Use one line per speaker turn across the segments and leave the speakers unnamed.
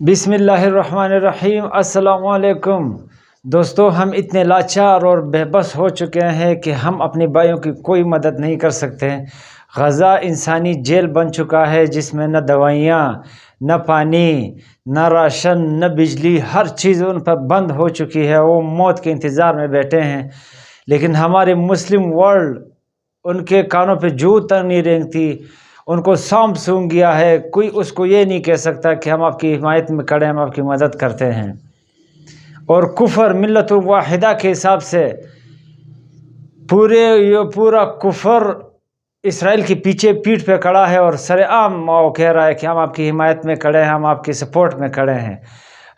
بسم اللہ الرحمن الرحیم۔ السلام علیکم دوستو، ہم اتنے لاچار اور بے بس ہو چکے ہیں کہ ہم اپنے بھائیوں کی کوئی مدد نہیں کر سکتے۔ غزہ انسانی جیل بن چکا ہے جس میں نہ دوائیاں، نہ پانی، نہ راشن، نہ بجلی، ہر چیز ان پر بند ہو چکی ہے۔ وہ موت کے انتظار میں بیٹھے ہیں، لیکن ہمارے مسلم ورلڈ ان کے کانوں پہ جوں تک نہیں رینگتی، ان کو سانپ سونگھ گیا ہے۔ کوئی اس کو یہ نہیں کہہ سکتا کہ ہم آپ کی حمایت میں کھڑے ہیں، ہم آپ کی مدد کرتے ہیں۔ اور کفر ملت واحدہ کے حساب سے پورا کفر اسرائیل کی پیٹھ پہ کھڑا ہے اور سر عام وہ کہہ رہا ہے کہ ہم آپ کی حمایت میں کھڑے ہیں، ہم آپ کی سپورٹ میں کھڑے ہیں۔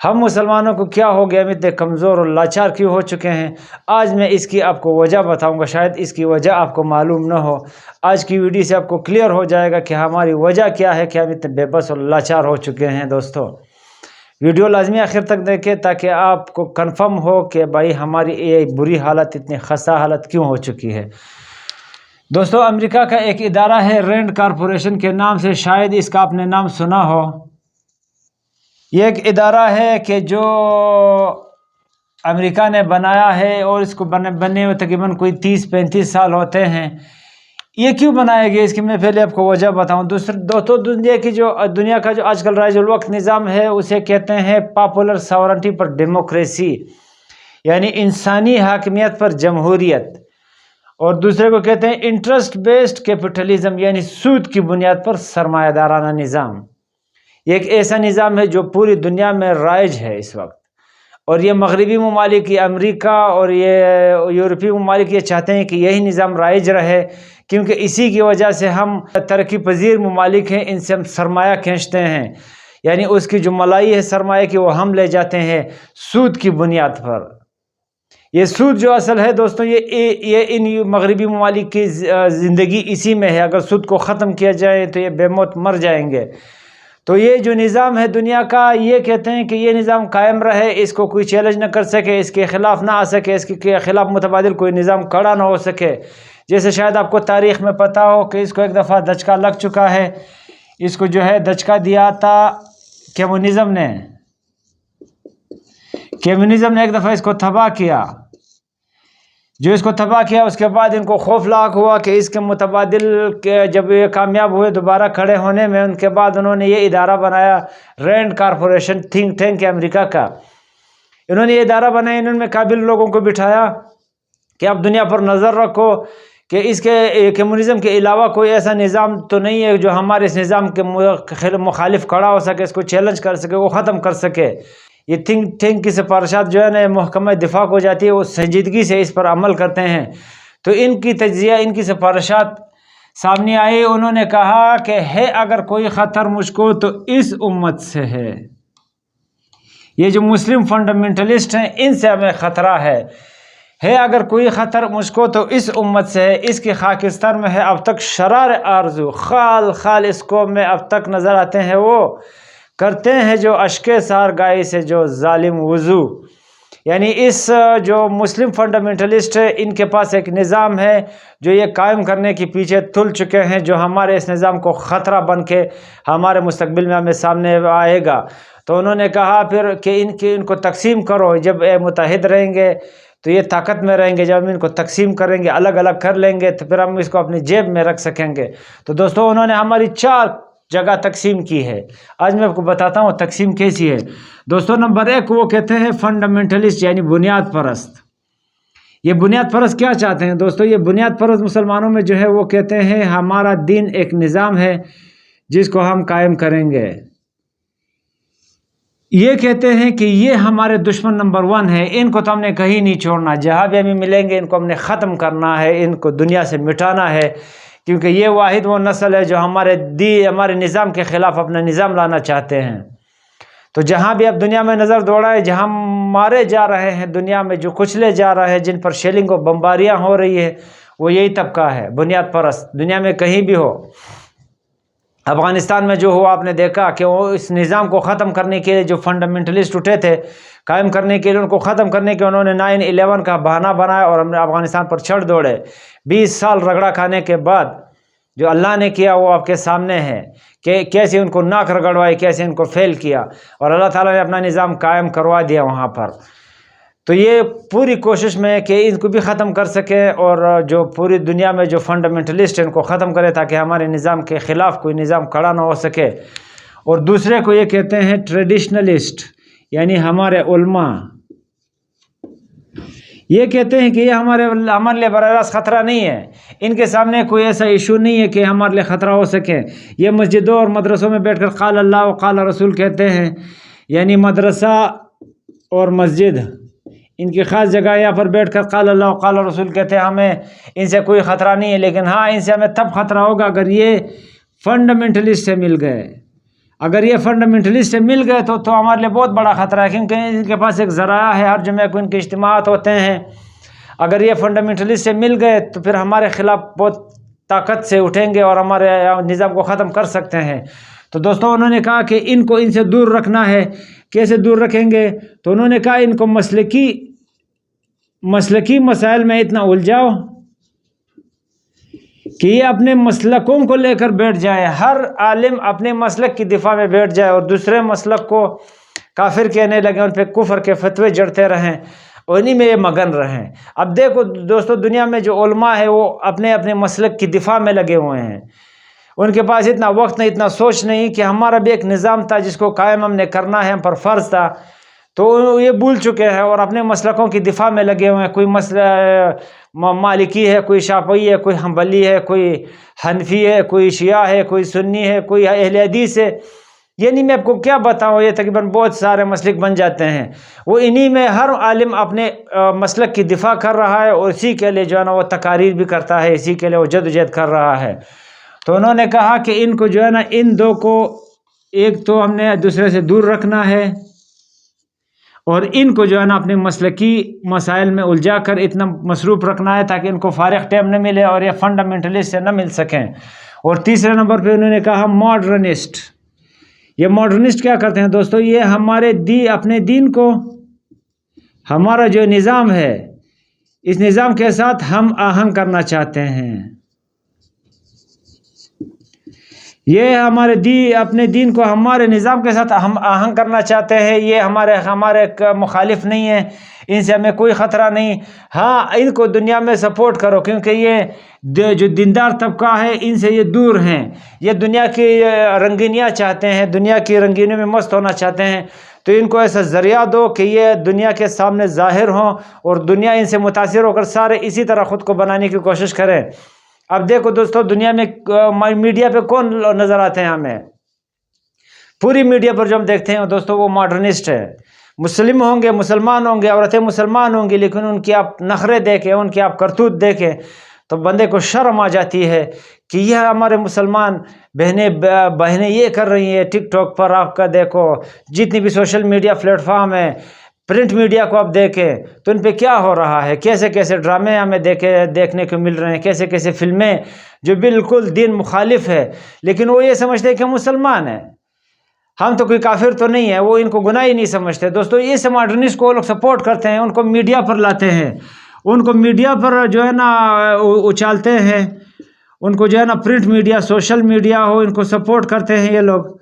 ہم مسلمانوں کو کیا ہو گیا، ہم اتنے کمزور اور لاچار کیوں ہو چکے ہیں؟ آج میں اس کی آپ کو وجہ بتاؤں گا، شاید اس کی وجہ آپ کو معلوم نہ ہو۔ آج کی ویڈیو سے آپ کو کلیئر ہو جائے گا کہ ہماری وجہ کیا ہے کہ ہم اتنے بے بس اور لاچار ہو چکے ہیں۔ دوستو ویڈیو لازمی آخر تک دیکھیں تاکہ آپ کو کنفرم ہو کہ بھائی ہماری یہ بری حالت، اتنی خستہ حالت کیوں ہو چکی ہے۔ دوستو امریکہ کا ایک ادارہ ہے رینڈ کارپوریشن کے نام سے، شاید اس کا آپ نے نام سنا ہو۔ یہ ایک ادارہ ہے کہ جو امریکہ نے بنایا ہے اور اس کو بننے میں تقریباً کوئی 30-35 سال ہوتے ہیں۔ یہ کیوں بنایا گیا، اس کی میں پہلے آپ کو وجہ بتاؤں۔ دوستو دنیا کا جو آج کل رائج الوقت نظام ہے اسے کہتے ہیں پاپولر ساورنٹی پر ڈیموکریسی، یعنی انسانی حاکمیت پر جمہوریت، اور دوسرے کو کہتے ہیں انٹرسٹ بیسڈ کیپٹلزم، یعنی سود کی بنیاد پر سرمایہ دارانہ نظام۔ یہ ایک ایسا نظام ہے جو پوری دنیا میں رائج ہے اس وقت، اور یہ مغربی ممالک، یہ امریکہ اور یہ یورپی ممالک یہ چاہتے ہیں کہ یہی نظام رائج رہے، کیونکہ اسی کی وجہ سے ہم ترقی پذیر ممالک ہیں، ان سے ہم سرمایہ کھینچتے ہیں، یعنی اس کی جو ملائی ہے سرمایہ کی وہ ہم لے جاتے ہیں سود کی بنیاد پر۔ یہ سود جو اصل ہے دوستوں، یہ ان مغربی ممالک کی زندگی اسی میں ہے۔ اگر سود کو ختم کیا جائے تو یہ بے موت مر جائیں گے۔ تو یہ جو نظام ہے دنیا کا، یہ کہتے ہیں کہ یہ نظام قائم رہے، اس کو کوئی چیلنج نہ کر سکے، اس کے خلاف نہ آ سکے، اس کے خلاف متبادل کوئی نظام کھڑا نہ ہو سکے۔ جیسے شاید آپ کو تاریخ میں پتہ ہو کہ اس کو ایک دفعہ دھچکا لگ چکا ہے، اس کو جو ہے دھچکا دیا تھا کمیونزم نے ایک دفعہ اس کو تباہ کیا۔ جو اس کو تباہ کیا اس کے بعد ان کو خوف لاحق ہوا کہ اس کے متبادل جب یہ کامیاب ہوئے دوبارہ کھڑے ہونے میں، ان کے بعد انہوں نے یہ ادارہ بنایا رینڈ کارپوریشن، تھنک ٹینک ہے امریکہ کا۔ انہوں نے یہ ادارہ بنایا، انہوں نے قابل لوگوں کو بٹھایا کہ آپ دنیا پر نظر رکھو کہ اس کے کمیونزم کے علاوہ کوئی ایسا نظام تو نہیں ہے جو ہمارے اس نظام کے مخالف کھڑا ہو سکے، اس کو چیلنج کر سکے، وہ ختم کر سکے۔ یہ تھنک ٹینک کی سفارشات جو ہے نا محکمہ دفاع کو جاتی ہے، وہ سنجیدگی سے اس پر عمل کرتے ہیں۔ تو ان کی تجزیہ، ان کی سفارشات سامنے آئی، انہوں نے کہا کہ ہے اگر کوئی خطر مجھ کو تو اس امت سے ہے۔ یہ جو مسلم فنڈامنٹلسٹ ہیں ان سے ہمیں خطرہ ہے اگر کوئی خطر مجھ کو تو اس امت سے ہے۔ اس کی خاکستر میں ہے اب تک شرار آرزو، خال اس قوم میں اب تک نظر آتے ہیں، وہ کرتے ہیں جو اشک سار گائی سے جو ظالم وضو۔ یعنی اس جو مسلم فنڈامنٹلسٹ ہے ان کے پاس ایک نظام ہے جو یہ قائم کرنے کے پیچھے تل چکے ہیں، جو ہمارے اس نظام کو خطرہ بن کے ہمارے مستقبل میں ہمیں سامنے آئے گا۔ تو انہوں نے کہا پھر کہ ان کو تقسیم کرو، جب متحد رہیں گے تو یہ طاقت میں رہیں گے، جب ہم ان کو تقسیم کریں گے، الگ الگ کر لیں گے تو پھر ہم اس کو اپنی جیب میں رکھ سکیں گے۔ تو دوستو انہوں نے ہماری 4 جگہ تقسیم کی ہے۔ آج میں آپ کو بتاتا ہوں تقسیم کیسی ہے۔ دوستو نمبر 1 وہ کہتے ہیں فنڈامنٹلسٹ، یعنی بنیاد پرست۔ یہ بنیاد پرست کیا چاہتے ہیں دوستو؟ یہ بنیاد پرست مسلمانوں میں جو ہے وہ کہتے ہیں ہمارا دین ایک نظام ہے جس کو ہم قائم کریں گے۔ یہ کہتے ہیں کہ یہ ہمارے دشمن نمبر 1 ہے، ان کو تو ہم نے کہیں نہیں چھوڑنا، جہاں بھی ہمیں ملیں گے ان کو ہم نے ختم کرنا ہے، ان کو دنیا سے مٹانا ہے، کیونکہ یہ واحد وہ نسل ہے جو ہمارے نظام کے خلاف اپنا نظام لانا چاہتے ہیں۔ تو جہاں بھی اب دنیا میں نظر دوڑائے، جہاں مارے جا رہے ہیں دنیا میں، جو کچلے جا رہے ہیں، جن پر شیلنگ و بمباریاں ہو رہی ہے، وہ یہی طبقہ ہے بنیاد پرست، دنیا میں کہیں بھی ہو۔ افغانستان میں جو ہوا آپ نے دیکھا کہ وہ اس نظام کو ختم کرنے کے لیے جو فنڈامنٹلسٹ اٹھے تھے، قائم کرنے کے لیے، ان کو ختم کرنے کے انہوں نے 9/11 کا بہانہ بنایا اور ہم نے افغانستان پر چڑھ دوڑے۔ 20 سال رگڑا کھانے کے بعد جو اللہ نے کیا وہ آپ کے سامنے ہے کہ کیسے ان کو ناک رگڑوائے، کیسے ان کو فیل کیا، اور اللہ تعالیٰ نے اپنا نظام قائم کروا دیا وہاں پر۔ تو یہ پوری کوشش میں کہ ان کو بھی ختم کر سکے، اور جو پوری دنیا میں جو فنڈامنٹلسٹ ہیں ان کو ختم کرے، تاکہ ہمارے نظام کے خلاف کوئی نظام کھڑا نہ ہو سکے۔ اور دوسرے کو یہ کہتے ہیں ٹریڈیشنلسٹ، یعنی ہمارے علماء یہ کہتے ہیں کہ یہ ہمارے لیے براہ راست خطرہ نہیں ہے، ان کے سامنے کوئی ایسا ایشو نہیں ہے کہ ہمارے لیے خطرہ ہو سکے۔ یہ مسجدوں اور مدرسوں میں بیٹھ کر قال اللہ و قال رسول کہتے ہیں، یعنی مدرسہ اور مسجد ان کی خاص جگہ، یہاں پر بیٹھ کر قال اللہ و قال رسول کہتے ہیں، ہمیں ان سے کوئی خطرہ نہیں ہے، لیکن ہاں ان سے ہمیں تب خطرہ ہوگا اگر یہ فنڈامنٹلسٹ سے مل گئے۔ اگر یہ فنڈامنٹلسٹ سے مل گئے تو ہمارے لیے بہت بڑا خطرہ ہے، کیونکہ ان کے پاس ایک ذرائع ہے، ہر جمعہ کو ان کے اجتماعات ہوتے ہیں۔ اگر یہ فنڈامنٹلسٹ سے مل گئے تو پھر ہمارے خلاف بہت طاقت سے اٹھیں گے اور ہمارے نظام کو ختم کر سکتے ہیں۔ تو دوستوں انہوں نے کہا کہ ان کو ان سے دور رکھنا ہے۔ کیسے دور رکھیں گے؟ تو انہوں نے کہا ان کو مسلکی مسائل میں اتنا الجھاؤ کہ یہ اپنے مسلکوں کو لے کر بیٹھ جائے، ہر عالم اپنے مسلک کی دفاع میں بیٹھ جائے اور دوسرے مسلک کو کافر کہنے لگے، ان پہ کفر کے فتوے جڑتے رہیں، انہی میں یہ مگن رہیں۔ اب دیکھو دوستو، دنیا میں جو علماء ہیں وہ اپنے اپنے مسلک کی دفاع میں لگے ہوئے ہیں، ان کے پاس اتنا وقت نہیں، اتنا سوچ نہیں کہ ہمارا بھی ایک نظام تھا جس کو قائم ہم نے کرنا ہے، ہم پر فرض تھا، تو یہ بھول چکے ہیں اور اپنے مسلکوں کی دفاع میں لگے ہوئے ہیں۔ کوئی مالکی ہے، کوئی شافعی ہے، کوئی حنبلی ہے، کوئی حنفی ہے، کوئی شیعہ ہے، کوئی سنی ہے، کوئی اہل حدیث ہے، یعنی میں آپ کو کیا بتاؤں، یہ تقریباً بہت سارے مسلک بن جاتے ہیں۔ وہ انہی میں ہر عالم اپنے مسلک کی دفاع کر رہا ہے اور اسی کے لیے جو ہے نا وہ تقاریر بھی کرتا ہے، اسی کے لیے وہ جدوجہد کر رہا ہے۔ تو انہوں نے کہا کہ ان کو جو ہے نا، ان دو کو ایک تو ہم نے دوسرے سے دور رکھنا ہے، اور ان کو جو ہے نا اپنے مسلکی مسائل میں الجھا کر اتنا مصروف رکھنا ہے تاکہ ان کو فارغ ٹائم نہ ملے اور یہ فنڈامنٹلسٹ سے نہ مل سکیں۔ اور تیسرے نمبر پہ انہوں نے کہا ماڈرنسٹ۔ یہ ماڈرنسٹ کیا کرتے ہیں دوستو؟ یہ ہمارے اپنے دین کو، ہمارا جو نظام ہے اس نظام کے ساتھ ہم آہنگ کرنا چاہتے ہیں۔ یہ اپنے دین کو ہمارے نظام کے ساتھ ہم آہنگ کرنا چاہتے ہیں، یہ ہمارے مخالف نہیں ہیں، ان سے ہمیں کوئی خطرہ نہیں۔ ہاں ان کو دنیا میں سپورٹ کرو، کیونکہ یہ جو دیندار طبقہ ہے ان سے یہ دور ہیں، یہ دنیا کی رنگینیاں چاہتے ہیں، دنیا کی رنگینیوں میں مست ہونا چاہتے ہیں، تو ان کو ایسا ذریعہ دو کہ یہ دنیا کے سامنے ظاہر ہوں اور دنیا ان سے متاثر ہو کر سارے اسی طرح خود کو بنانے کی کوشش کریں۔ اب دیکھو دوستو، دنیا میں میڈیا پہ کون نظر آتے ہیں ہمیں؟ پوری میڈیا پر جو ہم دیکھتے ہیں دوستو وہ ماڈرنسٹ ہے۔ مسلم ہوں گے، مسلمان ہوں گے، عورتیں مسلمان ہوں گی، لیکن ان کی آپ نخرے دیکھیں، ان کی آپ کرتوت دیکھیں تو بندے کو شرم آ جاتی ہے کہ یہ ہمارے مسلمان بہنیں یہ کر رہی ہیں۔ ٹک ٹاک پر آپ کا دیکھو، جتنی بھی سوشل میڈیا پلیٹ فارم ہے، پرنٹ میڈیا کو آپ دیکھیں تو ان پہ کیا ہو رہا ہے، کیسے کیسے ڈرامے ہمیں دیکھنے کو مل رہے ہیں، کیسے کیسے فلمیں جو بالکل دین مخالف ہے، لیکن وہ یہ سمجھتے ہیں کہ ہم مسلمان ہیں، ہم تو کوئی کافر تو نہیں ہے، وہ ان کو گناہ ہی نہیں سمجھتے۔ دوستو اس ماڈرنسٹ کو وہ لوگ سپورٹ کرتے ہیں، ان کو میڈیا پر لاتے ہیں، ان کو میڈیا پر جو ہے نا اچالتے ہیں، ان کو جو ہے نا پرنٹ میڈیا، سوشل میڈیا ہو، ان کو سپورٹ کرتے ہیں یہ لوگ،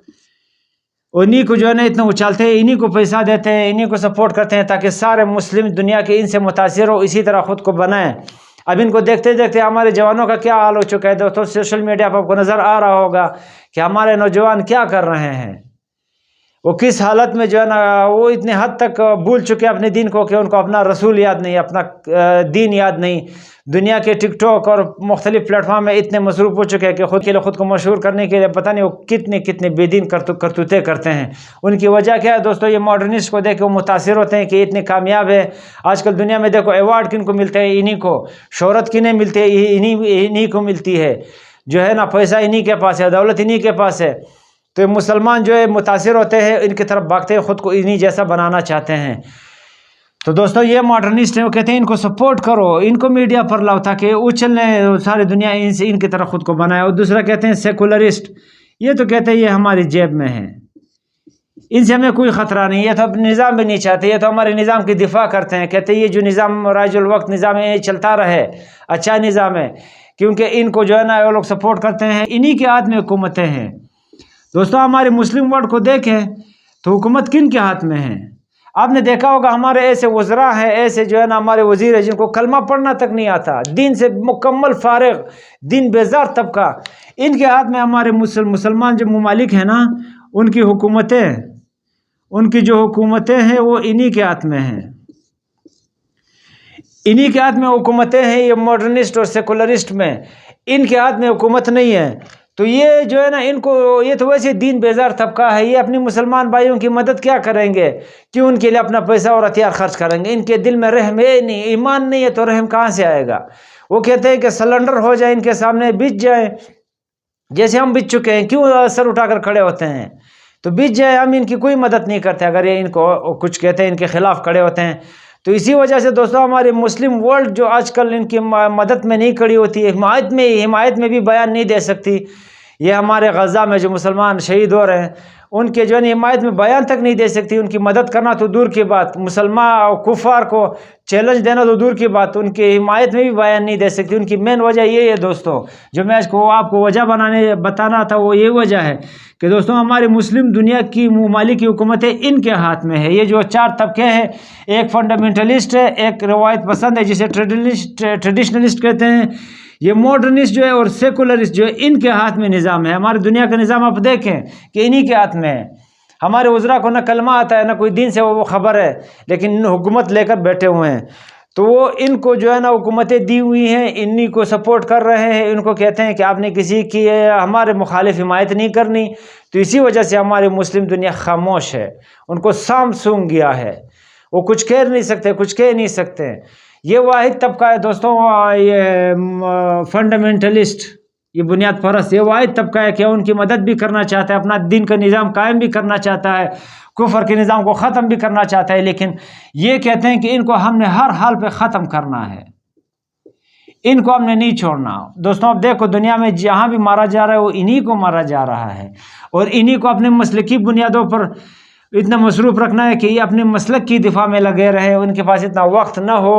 انہی کو جو ہے نا اتنا اچالتے ہیں، انہی کو پیسہ دیتے ہیں، انہی کو سپورٹ کرتے ہیں تاکہ سارے مسلم دنیا کے ان سے متاثر ہو، اسی طرح خود کو بنائیں۔ اب ان کو دیکھتے دیکھتے ہمارے جوانوں کا کیا حال ہو چکا ہے دوستو، سوشل میڈیا پر آپ کو نظر آ رہا ہوگا کہ ہمارے نوجوان کیا کر رہے ہیں، وہ کس حالت میں جو ہے نا وہ اتنے حد تک بھول چکے اپنے دین کو کہ ان کو اپنا رسول یاد نہیں، اپنا دین یاد نہیں، دنیا کے ٹک ٹاک اور مختلف پلیٹ فارم میں اتنے مصروف ہو چکے ہیں کہ خود کو مشہور کرنے کے لیے پتہ نہیں وہ کتنے بے دین کرتوتے کرتے ہیں۔ ان کی وجہ کیا ہے دوستو؟ یہ ماڈرنسٹ کو دیکھ کے وہ متاثر ہوتے ہیں کہ اتنے کامیاب ہے۔ آج کل دنیا میں دیکھو ایوارڈ کن کو ملتے ہیں؟ انہی کو۔ شہرت کنہیں ملتے ہیں؟ انہی کو ملتی ہے، جو ہے نا پیسہ انہی کے پاس ہے، دولت انہی کے پاس ہے۔ تو مسلمان جو ہے متاثر ہوتے ہیں، ان کی طرف بھاگتے ہیں، خود کو انہی جیسا بنانا چاہتے ہیں۔ تو دوستو یہ ماڈرنسٹ ہیں، وہ کہتے ہیں ان کو سپورٹ کرو، ان کو میڈیا پر لاؤ تاکہ اچھلیں ساری دنیا ان کی طرح خود کو بنائے۔ اور دوسرا کہتے ہیں سیکولرسٹ، یہ تو کہتے ہیں یہ ہماری جیب میں ہے، ان سے ہمیں کوئی خطرہ نہیں، یہ تو اپنے نظام بھی نہیں چاہتے، یہ تو ہمارے نظام کی دفاع کرتے ہیں، کہتے ہیں یہ جو نظام رائج الوقت نظام ہے یہ چلتا رہے، اچھا نظام ہے، کیونکہ ان کو جو ہے نا وہ لوگ سپورٹ کرتے ہیں، انہی کے ہاتھ میں حکومتیں ہیں۔ دوستوں ہمارے مسلم ورلڈ کو دیکھیں تو حکومت کن کے ہاتھ میں ہے؟ آپ نے دیکھا ہوگا ہمارے ایسے وزراء ہیں، ایسے جو ہے نا ہمارے وزیر ہیں جن کو کلمہ پڑھنا تک نہیں آتا، دین سے مکمل فارغ، دین بیزار طبقہ، ان کے ہاتھ میں ہمارے مسلمان جو ممالک ہیں نا ان کی حکومتیں، ان کی جو حکومتیں ہیں وہ انہی کے ہاتھ میں ہیں، انہی کے ہاتھ میں حکومتیں ہیں۔ یہ ماڈرنسٹ اور سیکولرسٹ میں ان کے ہاتھ میں حکومت نہیں ہے، تو یہ جو ہے نا ان کو، یہ تو ویسے دین بیزار طبقہ ہے، یہ اپنی مسلمان بھائیوں کی مدد کیا کریں گے؟ کیوں ان کے لیے اپنا پیسہ اور ہتھیار خرچ کریں گے؟ ان کے دل میں رحم ہے نہیں، ایمان نہیں ہے، تو رحم کہاں سے آئے گا؟ وہ کہتے ہیں کہ سلنڈر ہو جائے، ان کے سامنے بچ جائیں، جیسے ہم بچ چکے ہیں، کیوں سر اٹھا کر کھڑے ہوتے ہیں؟ تو بچ جائے، ہم ان کی کوئی مدد نہیں کرتے اگر یہ ان کو کچھ کہتے ہیں، ان کے خلاف کھڑے ہوتے ہیں۔ تو اسی وجہ سے دوستوں ہمارے مسلم ورلڈ جو آج کل ان کی مدد میں نہیں کھڑی ہوتی، حمایت میں بھی بیان نہیں دے سکتی۔ یہ ہمارے غزہ میں جو مسلمان شہید ہو رہے ہیں ان کے جو ہے حمایت میں بیان تک نہیں دے سکتی، ان کی مدد کرنا تو دور کی بات، مسلمان کفار کو چیلنج دینا تو دور کی بات، ان کی حمایت میں بھی بیان نہیں دے سکتی۔ ان کی مین وجہ یہ ہے دوستوں، جو میں آپ کو وجہ بتانا تھا، وہ یہ وجہ ہے کہ دوستوں ہمارے مسلم دنیا کی ممالک کی حکومتیں ان کے ہاتھ میں ہے۔ یہ جو چار طبقے ہیں، ایک فنڈامنٹلسٹ ہے، ایک روایت پسند ہے جسے ٹریڈیشنلسٹ کہتے ہیں، یہ ماڈرنسٹ جو ہے اور سیکولرسٹ جو ہے، ان کے ہاتھ میں نظام ہے۔ ہماری دنیا کا نظام آپ دیکھیں کہ انہی کے ہاتھ میں ہے۔ ہمارے وزراء کو نہ کلمہ آتا ہے، نہ کوئی دین سے وہ خبر ہے، لیکن حکومت لے کر بیٹھے ہوئے ہیں، تو وہ ان کو جو ہے نا حکومتیں دی ہوئی ہیں، انہی کو سپورٹ کر رہے ہیں، ان کو کہتے ہیں کہ آپ نے کسی کی ہمارے مخالف حمایت نہیں کرنی۔ تو اسی وجہ سے ہماری مسلم دنیا خاموش ہے، ان کو سام سونگ گیا ہے، وہ کچھ کہہ نہیں سکتے، کچھ کہہ نہیں سکتے۔ یہ واحد طبقہ ہے دوستوں، یہ فنڈامنٹلسٹ، یہ بنیاد پرست، یہ واحد طبقہ ہے کہ ان کی مدد بھی کرنا چاہتا ہے، اپنا دین کا نظام قائم بھی کرنا چاہتا ہے، کفر کے نظام کو ختم بھی کرنا چاہتا ہے، لیکن یہ کہتے ہیں کہ ان کو ہم نے ہر حال پہ ختم کرنا ہے، ان کو ہم نے نہیں چھوڑنا۔ دوستوں اب دیکھو دنیا میں جہاں بھی مارا جا رہا ہے وہ انہی کو مارا جا رہا ہے، اور انہی کو اپنے مسلکی بنیادوں پر اتنا مصروف رکھنا ہے کہ یہ اپنے مسلک کی دفاع میں لگے رہے، ان کے پاس اتنا وقت نہ ہو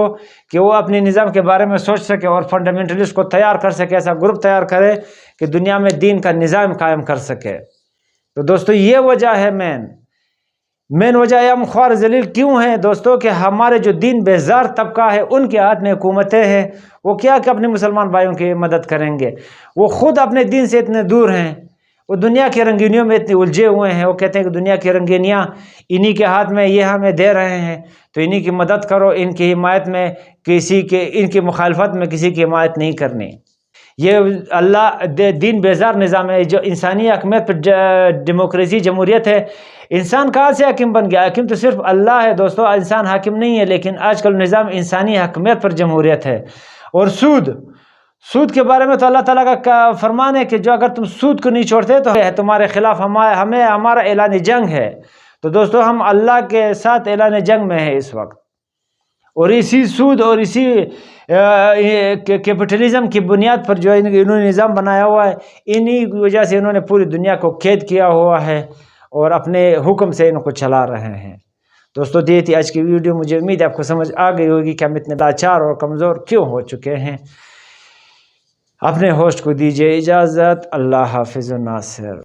کہ وہ اپنے نظام کے بارے میں سوچ سکے اور فنڈامنٹلسٹ کو تیار کر سکے، ایسا گروپ تیار کرے کہ دنیا میں دین کا نظام قائم کر سکے۔ تو دوستو یہ وجہ ہے، مین وجہ ہے ہم خوار ذلیل کیوں ہیں دوستو، کہ ہمارے جو دین بیزار طبقہ ہے ان کے ہاتھ میں حکومتیں ہیں، وہ کیا کہ اپنے مسلمان بھائیوں کی مدد کریں گے؟ وہ خود اپنے دین سے اتنے دور ہیں، وہ دنیا کی رنگینیوں میں اتنے الجھے ہوئے ہیں، وہ کہتے ہیں کہ دنیا کی رنگینیاں انہی کے ہاتھ میں، یہ ہمیں دے رہے ہیں، تو انہی کی مدد کرو، ان کی حمایت میں ان کی مخالفت میں کسی کی حمایت نہیں کرنی۔ یہ اللہ دین بیزار نظام ہے جو انسانی حاکمیت پر ڈیموکریسی جمہوریت ہے۔ انسان کہاں سے حاکم بن گیا؟ حاکم تو صرف اللہ ہے دوستو، انسان حاکم نہیں ہے، لیکن آج کل نظام انسانی حاکمیت پر جمہوریت ہے۔ اور سود کے بارے میں تو اللہ تعالیٰ کا فرمان ہے کہ جو اگر تم سود کو نہیں چھوڑتے تو تمہارے خلاف ہمارا اعلان جنگ ہے۔ تو دوستو ہم اللہ کے ساتھ اعلان جنگ میں ہیں اس وقت، اور اسی سود اور اسی کیپٹلزم کی بنیاد پر جو انہوں نے نظام بنایا ہوا ہے، انہی کی وجہ سے انہوں نے پوری دنیا کو قید کیا ہوا ہے اور اپنے حکم سے ان کو چلا رہے ہیں۔ دوستو یہ تھی آج کی ویڈیو، مجھے امید ہے آپ کو سمجھ آ گئی ہوگی کہ ہم اتنے لاچار اور کمزور کیوں ہو چکے ہیں۔ اپنے ہوسٹ کو دیجیے اجازت، اللہ حافظ و ناصر۔